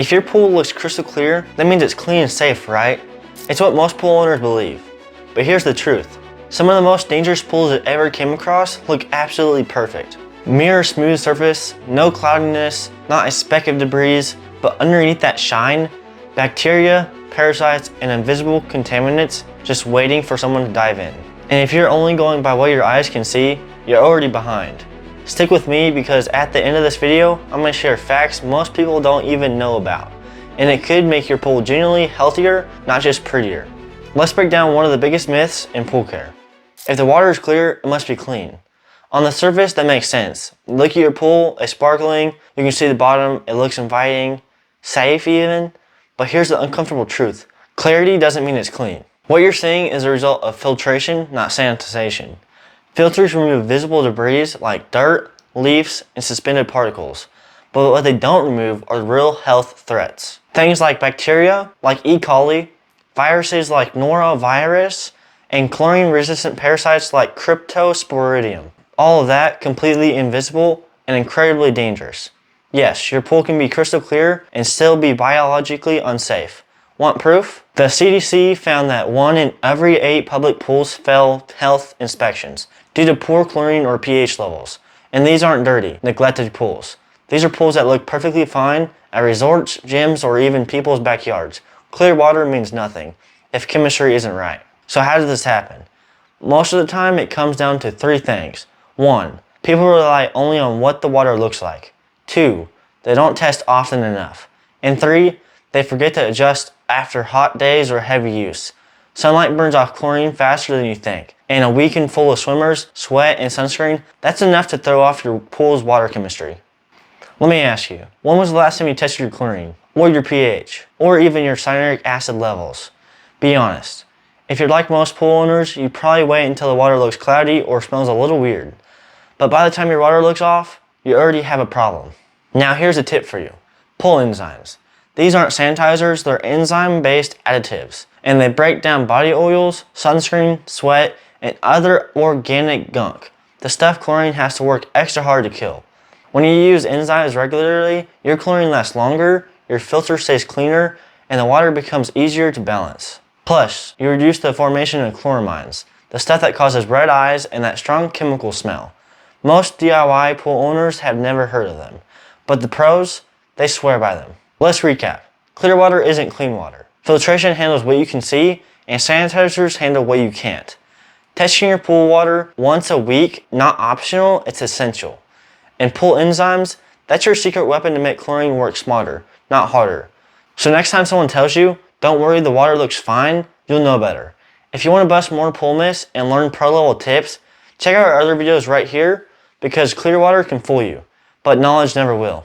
If your pool looks crystal clear, that means it's clean and safe, right? It's what most pool owners believe. But here's the truth. Some of the most dangerous pools I ever came across look absolutely perfect. Mirror smooth surface, no cloudiness, not a speck of debris, but underneath that shine, bacteria, parasites, and invisible contaminants just waiting for someone to dive in. And if you're only going by what your eyes can see, you're already behind. Stick with me because at the end of this video, I'm going to share facts most people don't even know about. And it could make your pool genuinely healthier, not just prettier. Let's break down one of the biggest myths in pool care. If the water is clear, it must be clean. On the surface, that makes sense. Look at your pool, it's sparkling, you can see the bottom, it looks inviting, safe even. But here's the uncomfortable truth. Clarity doesn't mean it's clean. What you're seeing is a result of filtration, not sanitization. Filters remove visible debris like dirt, leaves, and suspended particles. But what they don't remove are real health threats. Things like bacteria, like E. coli, viruses like norovirus, and chlorine-resistant parasites like cryptosporidium. All of that completely invisible and incredibly dangerous. Yes, your pool can be crystal clear and still be biologically unsafe. Want proof? The CDC found that 1 in every 8 public pools fail health inspections due to poor chlorine or pH levels. And these aren't dirty, neglected pools. These are pools that look perfectly fine at resorts, gyms, or even people's backyards. Clear water means nothing if chemistry isn't right. So how does this happen? Most of the time it comes down to 3 things. 1. People rely only on what the water looks like. 2. They don't test often enough. And 3. They forget to adjust after hot days or heavy use. Sunlight burns off chlorine faster than you think. And a weekend full of swimmers, sweat, and sunscreen, that's enough to throw off your pool's water chemistry. Let me ask you, when was the last time you tested your chlorine, or your pH, or even your cyanuric acid levels? Be honest. If you're like most pool owners, you probably wait until the water looks cloudy or smells a little weird. But by the time your water looks off, you already have a problem. Now here's a tip for you. Pool enzymes. These aren't sanitizers, they're enzyme-based additives. And they break down body oils, sunscreen, sweat, and other organic gunk. The stuff chlorine has to work extra hard to kill. When you use enzymes regularly, your chlorine lasts longer, your filter stays cleaner, and the water becomes easier to balance. Plus, you reduce the formation of chloramines, the stuff that causes red eyes and that strong chemical smell. Most DIY pool owners have never heard of them, but the pros, they swear by them. Let's recap. Clear water isn't clean water. Filtration handles what you can see, and sanitizers handle what you can't. Testing your pool water once a week, not optional, it's essential. And pool enzymes, that's your secret weapon to make chlorine work smarter, not harder. So next time someone tells you, don't worry, the water looks fine, you'll know better. If you want to bust more pool myths and learn pro-level tips, check out our other videos right here, because clear water can fool you, but knowledge never will.